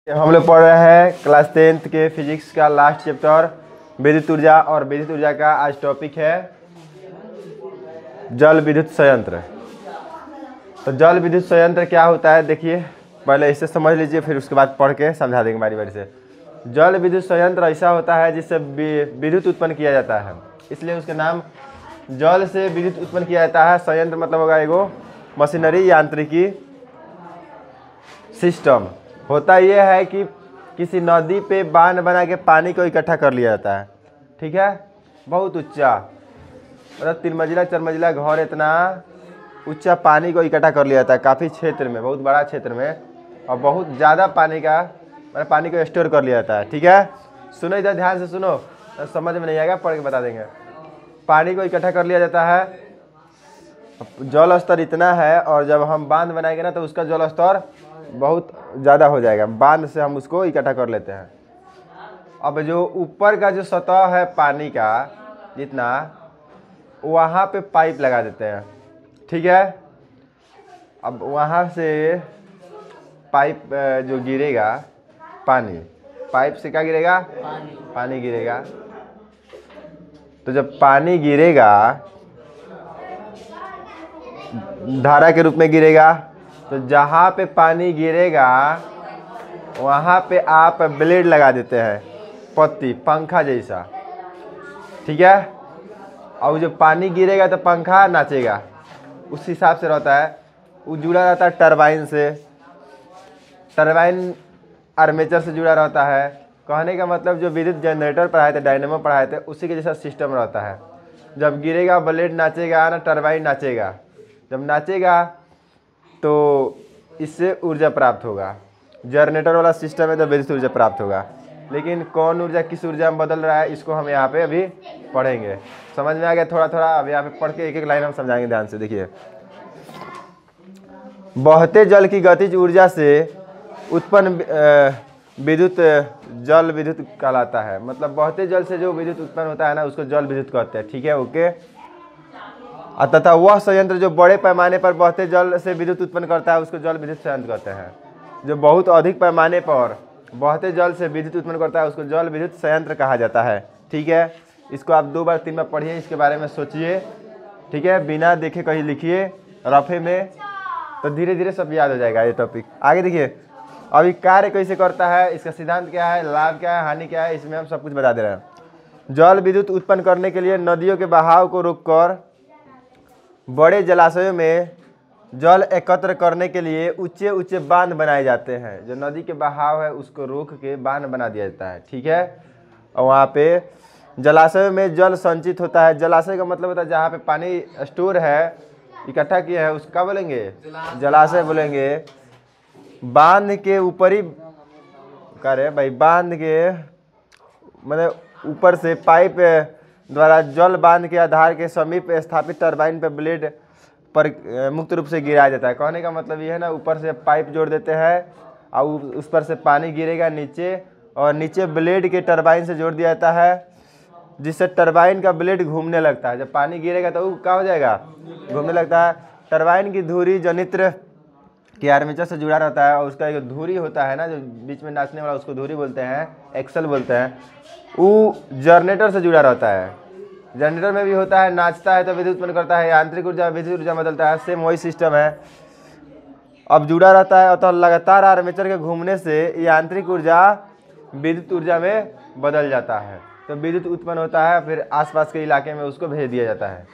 हम लोग पढ़ रहे हैं क्लास 10th के फिजिक्स का लास्ट चैप्टर विद्युत ऊर्जा। और विद्युत ऊर्जा का आज टॉपिक है जल विद्युत संयंत्र। तो जल विद्युत संयंत्र क्या होता है, देखिए पहले इसे समझ लीजिए, फिर उसके बाद पढ़ के समझा देंगे बारी बारी से। जल विद्युत संयंत्र ऐसा होता है जिससे विद्युत उत्पन्न किया जाता है, इसलिए उसका नाम जल से विद्युत उत्पन्न किया जाता है। संयंत्र मतलब होगा एगो मशीनरी, यांत्रिकी सिस्टम। होता यह है कि किसी नदी पे बांध बना के पानी को इकट्ठा कर लिया जाता है, ठीक है। बहुत ऊंचा, मतलब 3 मंजिला 4 मंजिला घर, इतना ऊंचा पानी को इकट्ठा कर लिया जाता है काफ़ी क्षेत्र में, बहुत बड़ा क्षेत्र में, और बहुत ज़्यादा पानी का मतलब पानी को स्टोर कर लिया जाता है, ठीक है। सुनो इधर ध्यान से सुनो, समझ में नहीं आएगा पढ़ के बता देंगे। पानी को इकट्ठा कर लिया जाता है, जल स्तर इतना है, और जब हम बांध बनाएंगे ना तो उसका जल स्तर बहुत ज़्यादा हो जाएगा, बांध से हम उसको इकट्ठा कर लेते हैं। अब जो ऊपर का जो सतह है पानी का जितना, वहाँ पे पाइप लगा देते हैं, ठीक है। अब वहाँ से पाइप जो गिरेगा पानी, पाइप से क्या गिरेगा, पानी गिरेगा। तो जब पानी गिरेगा धारा के रूप में गिरेगा, तो जहाँ पे पानी गिरेगा वहाँ पे आप ब्लेड लगा देते हैं, पत्ती पंखा जैसा, ठीक है। और जब पानी गिरेगा तो पंखा नाचेगा, उस हिसाब से रहता है। वो जुड़ा रहता है टरबाइन से, टरबाइन आर्मेचर से जुड़ा रहता है। कहने का मतलब जो विद्युत जनरेटर पढ़ाए थे, डायनेमो पढ़ाए थे, उसी के जैसा सिस्टम रहता है। जब गिरेगा ब्लेड नाचेगा ना, टरबाइन नाचेगा। जब नाचेगा तो इससे ऊर्जा प्राप्त होगा। जनरेटर वाला सिस्टम है तो विद्युत ऊर्जा प्राप्त होगा। लेकिन कौन ऊर्जा किस ऊर्जा में बदल रहा है, इसको हम यहाँ पे अभी पढ़ेंगे। समझ में आ गया थोड़ा थोड़ा? अब यहाँ पे पढ़ के एक एक लाइन हम समझाएंगे, ध्यान से देखिए। बहते जल की गतिज ऊर्जा से उत्पन्न विद्युत जल विद्युत कहलाता है। मतलब बहते जल से जो विद्युत उत्पन्न होता है ना, उसको जल विद्युत कहते हैं, ठीक है, ओके। तथा वह संयंत्र जो बड़े पैमाने पर बहते जल से विद्युत उत्पन्न करता है, उसको जल विद्युत संयंत्र कहते हैं। जो बहुत अधिक पैमाने पर बहते जल से विद्युत उत्पन्न करता है, उसको जल विद्युत संयंत्र कहा जाता है, ठीक है। इसको आप 2 बार 3 बार पढ़िए, इसके बारे में सोचिए, ठीक है। बिना देखे कहीं लिखिए रफे में, तो धीरे धीरे सब याद हो जाएगा ये टॉपिक। आगे देखिए, अभी कार्य कैसे करता है, इसका सिद्धांत क्या है, लाभ क्या है, हानि क्या है, इसमें हम सब कुछ बता दे रहे हैं। जल विद्युत उत्पन्न करने के लिए नदियों के बहाव को रोककर बड़े जलाशयों में जल एकत्र करने के लिए ऊंचे ऊंचे बांध बनाए जाते हैं। जो नदी के बहाव है उसको रोक के बांध बना दिया जाता है, ठीक है। और वहाँ पे जलाशयों में जल संचित होता है। जलाशय का मतलब होता है जहाँ पे पानी स्टोर है, इकट्ठा किया है, उसका बोलेंगे जलाशय बोलेंगे। बांध के ऊपरी करे भाई, बांध के मतलब ऊपर से पाइप द्वारा जल बांध के आधार के समीप स्थापित टरबाइन पर ब्लेड पर मुक्त रूप से गिराया जाता है। कहने का मतलब ये है ना, ऊपर से पाइप जोड़ देते हैं और उस पर से पानी गिरेगा नीचे, और नीचे ब्लेड के टरबाइन से जोड़ दिया जाता है, जिससे टरबाइन का ब्लेड घूमने लगता है। जब पानी गिरेगा तो वो क्या हो जाएगा, घूमने लगता है। टरबाइन की धुरी जनित्र के आर्मेचर से जुड़ा रहता है, और उसका एक धुरी होता है ना जो बीच में नाचने वाला, उसको धुरी बोलते हैं, एक्सल बोलते हैं। वो जनरेटर से जुड़ा रहता है। जनरेटर में भी होता है, नाचता है तो विद्युत उत्पन्न करता है, यांत्रिक ऊर्जा विद्युत ऊर्जा बदलता है, सेम वही सिस्टम है। अब जुड़ा रहता है, तो लगातार आर्मेचर के घूमने से यांत्रिक ऊर्जा विद्युत ऊर्जा में बदल जाता है। तो विद्युत उत्पन्न होता है, फिर आसपास के इलाके में उसको भेज दिया जाता है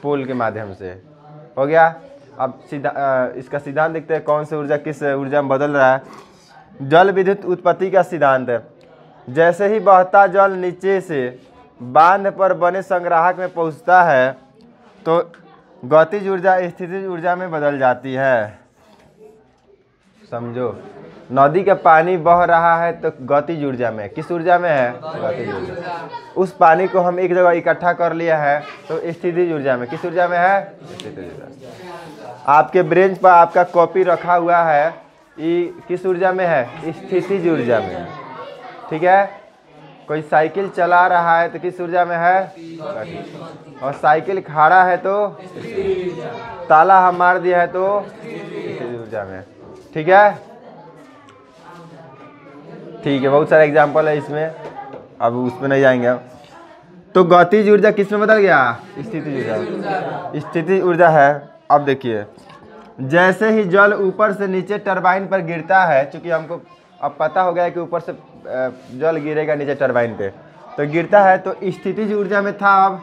पोल के माध्यम से। हो गया। अब इसका सिद्धांत देखते हैं, कौन सी ऊर्जा किस ऊर्जा में बदल रहा है। जल विद्युत उत्पत्ति का सिद्धांत है। जैसे ही बहता जल नीचे से बांध पर बने संग्राहक में पहुंचता है, तो गतिज ऊर्जा स्थितिज ऊर्जा में बदल जाती है। समझो, नदी का पानी बह रहा है तो गतिज ऊर्जा में, किस ऊर्जा में है, गतिज ऊर्जा। उस पानी को हम एक जगह इकट्ठा कर लिया है तो स्थितिज ऊर्जा में, किस ऊर्जा में है, स्थितिज ऊर्जा। आपके ब्रेंच पर आपका कॉपी रखा हुआ है, ये किस ऊर्जा में है, स्थितिज ऊर्जा में, ठीक है। कोई साइकिल चला रहा है तो किस ऊर्जा में है, और साइकिल खड़ा है तो ताला हम मार दिया है तो ऊर्जा में, ठीक है। ठीक है, बहुत सारे एग्जाम्पल है इसमें, अब उसमें नहीं जाएंगे हम। तो गतिज ऊर्जा किस में बदल गया? स्थितिज ऊर्जा। स्थितिज ऊर्जा है। अब देखिए, जैसे ही जल ऊपर से नीचे टरबाइन पर गिरता है, क्योंकि हमको अब पता हो गया है कि ऊपर से जल गिरेगा नीचे टरबाइन पे, तो गिरता है, तो स्थितिज ऊर्जा में था। अब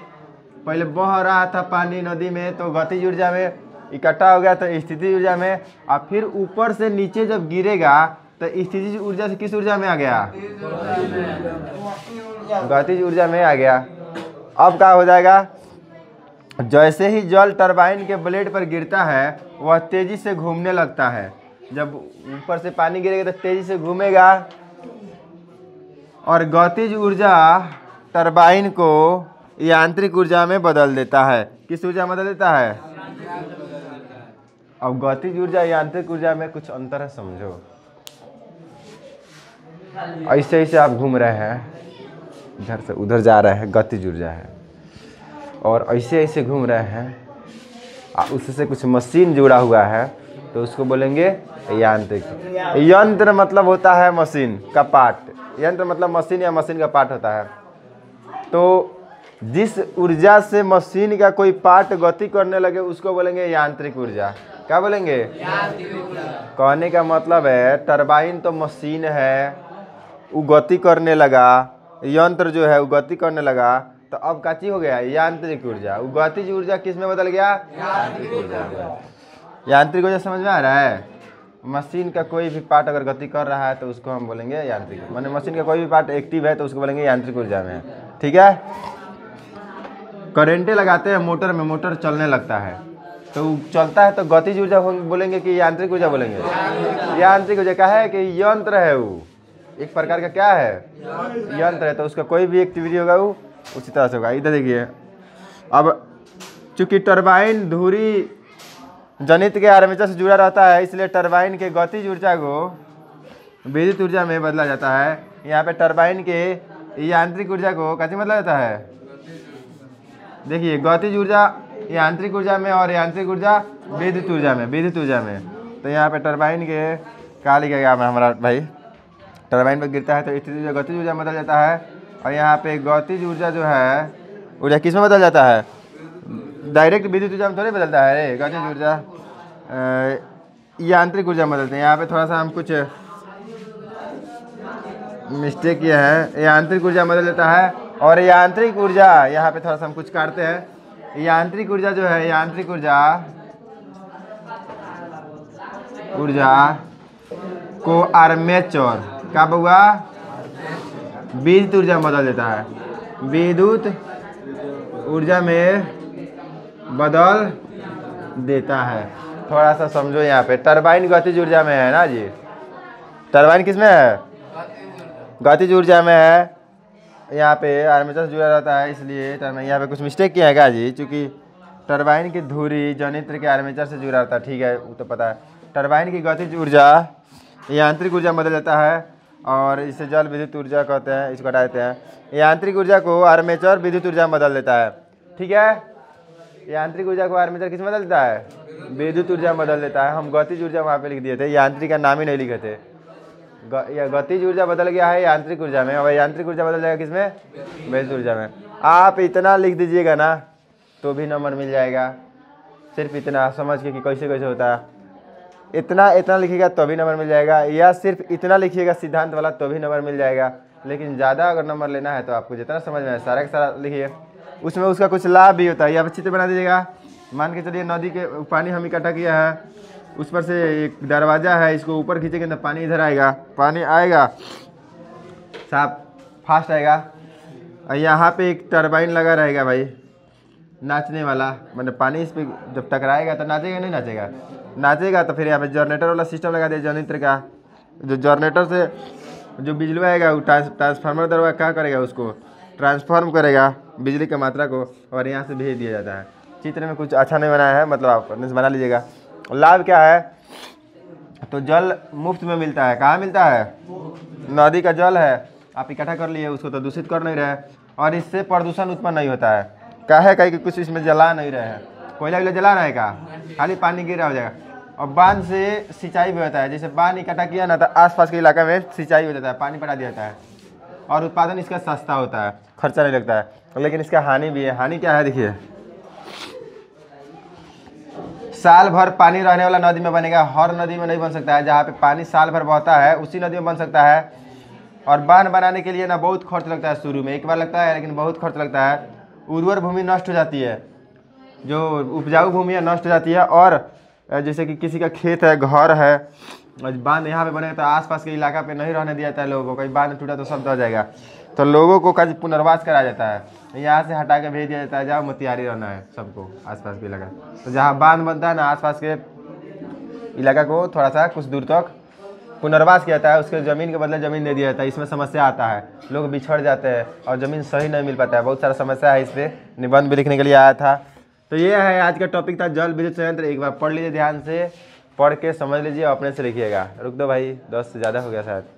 पहले बह रहा था पानी नदी में, तो गतिज ऊर्जा में इकट्ठा हो गया, तो स्थितिज ऊर्जा में। अब फिर ऊपर से नीचे जब गिरेगा तो स्थितिज ऊर्जा से किस ऊर्जा में आ गया? गतिज ऊर्जा में आ गया। अब क्या हो जाएगा? जैसे ही जल टरबाइन के ब्लेड पर गिरता है, वह तेजी से घूमने लगता है। जब ऊपर से पानी गिरेगा तो तेजी से घूमेगा, और गतिज ऊर्जा टरबाइन को यांत्रिक ऊर्जा में बदल देता है। किस ऊर्जा में बदल देता है? अब गतिज ऊर्जा यांत्रिक ऊर्जा में कुछ अंतर है, समझो। ऐसे ऐसे आप घूम रहे हैं, इधर से उधर जा रहे हैं, गतिज ऊर्जा है। और ऐसे ऐसे घूम रहे हैं, उससे कुछ मशीन जुड़ा हुआ है, तो उसको बोलेंगे यांत्रिक। यंत्र मतलब होता है मशीन का पार्ट। यंत्र मतलब मशीन या मशीन का पार्ट होता है। तो जिस ऊर्जा से मशीन का कोई पार्ट गति करने लगे उसको बोलेंगे यांत्रिक ऊर्जा। क्या बोलेंगे? कहने का मतलब है टरबाइन तो मशीन है, वो गति करने लगा, यंत्र जो है वो गति करने लगा, तो अब क्या चीज हो गया? यांत्रिक ऊर्जा। वो गतिज ऊर्जा किस में बदल गया? यांत्रिक ऊर्जा। यांत्रिक ऊर्जा समझ में आ रहा है? मशीन का कोई भी पार्ट अगर गति कर रहा है तो उसको हम बोलेंगे यांत्रिक। माने मशीन का कोई भी पार्ट एक्टिव है तो उसको बोलेंगे यांत्रिक ऊर्जा में। ठीक है। करेंटे लगाते हैं मोटर में, मोटर चलने लगता है तो चलता है, तो गतिज ऊर्जा बोलेंगे कि यांत्रिक ऊर्जा बोलेंगे? यांत्रिक ऊर्जा क्या है कि यंत्र है, वो एक प्रकार का क्या है? यंत्र है। तो उसका कोई भी एक्टिविटी होगा वो उसी तरह से होगा। इधर देखिए, अब चूंकि टरबाइन धुरी जनित्र के आर्मेचर से जुड़ा रहता है, इसलिए टरबाइन के गतिज ऊर्जा को विद्युत ऊर्जा में बदला जाता है। यहाँ पे टरबाइन के यांत्रिक ऊर्जा को कैसे बदला जाता है? देखिए, गतिज ऊर्जा यांत्रिक ऊर्जा में और यांत्रिक ऊर्जा विद्युत ऊर्जा में, विद्युत ऊर्जा में। तो यहाँ पे टरबाइन के क्या लिखा गया हमारा भाई? टरबाइन पर गिरता है तो स्थितिज ऊर्जा गतिज ऊर्जा में बदल जाता है, और यहाँ पे गतिज ऊर्जा जो है ऊर्जा किस में बदल जाता है? डायरेक्ट विद्युत ऊर्जा में थोड़ी बदलता है रे। गतिज ऊर्जा यांत्रिक ऊर्जा में बदलते हैं। यहाँ पे थोड़ा सा हम कुछ मिस्टेक किया है, यांत्रिक ऊर्जा बदल देता है। और यांत्रिक ऊर्जा यहाँ पे थोड़ा सा हम कुछ काटते हैं। यांत्रिक ऊर्जा जो है, यांत्रिक ऊर्जा को आर्मेचर क्या हुआ? विद्युत ऊर्जा में बदल देता है, विद्युत ऊर्जा में बदल देता है। थोड़ा सा समझो, यहाँ पे टरबाइन गतिज ऊर्जा में है ना जी? टरबाइन किस में है? गतिज ऊर्जा में है। यहाँ पे आर्मेचर से जुड़ा रहता है, इसलिए टरबाइन। यहाँ पे कुछ मिस्टेक किया है क्या जी? चूँकि टरबाइन की धुरी जनित्र के आर्मेचर से जुड़ा रहता है, ठीक है, वो तो पता है। टरबाइन की गतिज ऊर्जा यांत्रिक ऊर्जा में बदल जाता है, और इसे जल विद्युत ऊर्जा कहते हैं, इसको हटा देते हैं। यांत्रिक ऊर्जा को आर्मेचर विद्युत ऊर्जा में बदल देता है। ठीक है। यांत्रिक ऊर्जा को आर्मेचर किस में बदल देता है? विद्युत ऊर्जा में बदल देता है। हम गतिज ऊर्जा वहाँ पे लिख दिए थे, यांत्रिक का नाम ही नहीं लिखे थे। गतिज ऊर्जा बदल गया है यांत्रिक ऊर्जा में, और यांत्रिक ऊर्जा बदल जाएगा किसमें? विद्युत ऊर्जा में। आप इतना लिख दीजिएगा ना तो भी नंबर मिल जाएगा। सिर्फ इतना समझ के कि कैसे कैसे होता है, इतना लिखिएगा तो भी नंबर मिल जाएगा, या सिर्फ इतना लिखिएगा सिद्धांत वाला तो भी नंबर मिल जाएगा। लेकिन ज़्यादा अगर नंबर लेना है तो आपको जितना समझ में आए सारा का सारा लिखिए। उसमें उसका कुछ लाभ भी होता है, या चित्र बना दीजिएगा। मान के चलिए नदी के पानी हम इकट्ठा किया है, उस पर से एक दरवाज़ा है, इसको ऊपर खींचेंगे तो पानी इधर आएगा, पानी आएगा साफ फास्ट आएगा। और यहाँ पे एक टरबाइन लगा रहेगा भाई, नाचने वाला, मतलब पानी इस पर जब टकराएगा तो नाचेगा नहीं नाचेगा? नाचेगा। तो फिर यहाँ पे जनरेटर वाला सिस्टम लगा दिया जनित्र का, जो जनरेटर से जो बिजली आएगा वो ट्रांसफार्मर द्वारा क्या करेगा? उसको ट्रांसफॉर्म करेगा बिजली की मात्रा को, और यहाँ से भेज दिया जाता है। चित्र में कुछ अच्छा नहीं बनाया है, मतलब आप बना लीजिएगा। लाभ क्या है? तो जल मुफ्त में मिलता है। कहाँ मिलता है? नदी का जल है, आप इकट्ठा कर लिए, उसको तो दूषित कर नहीं रहे, और इससे प्रदूषण उत्पन्न नहीं होता है। क्या है? कहीं कुछ इसमें जला नहीं रहे हैं, कोयला वैला जला रहा है क्या? खाली पानी गिर रहा हो जाएगा। और बांध से सिंचाई भी होता है। जैसे बांध इकट्ठा किया ना तो आसपास के इलाका में सिंचाई हो जाता है, पानी पटा दिया जाता है और उत्पादन इसका सस्ता होता है, खर्चा नहीं लगता है। लेकिन इसका हानि भी है। हानि क्या है देखिए, साल भर पानी रहने वाला नदी में बनेगा, हर नदी में नहीं बन सकता है। जहाँ पे पानी साल भर बहता है उसी नदी में बन सकता है। और बांध बनाने के लिए ना बहुत खर्च लगता है, शुरू में एक बार लगता है लेकिन बहुत खर्च लगता है। उर्वर भूमि नष्ट हो जाती है, जो उपजाऊ भूमि है नष्ट हो जाती है। और जैसे कि किसी का खेत है, घर है, बांध यहाँ पे बने तो आसपास के इलाका पे नहीं रहने दिया जाता है लोगों को। कहीं बांध टूटा तो सब दह जाएगा, तो लोगों को का पुनर्वास कराया जाता है। यहाँ से हटा के भेज दिया जाता है, जाओ मोतिहारी रहना है सबको, आसपास के इलाका। तो जहाँ बांध बनता है ना आसपास के इलाका को थोड़ा सा कुछ दूर तक पुनर्वास किया जाता है, उसके ज़मीन के बदले ज़मीन दे दिया जाता है। इसमें समस्या आता है, लोग बिछड़ जाते हैं और ज़मीन सही नहीं मिल पाता है, बहुत सारा समस्या है। इस पर निबंध भी लिखने के लिए आया था। तो ये है आज का टॉपिक था जल विद्युत संयंत्र। एक बार पढ़ लीजिए, ध्यान से पढ़ के समझ लीजिए, अपने से लिखिएगा। रुक दो भाई, 10 से ज़्यादा हो गया शायद।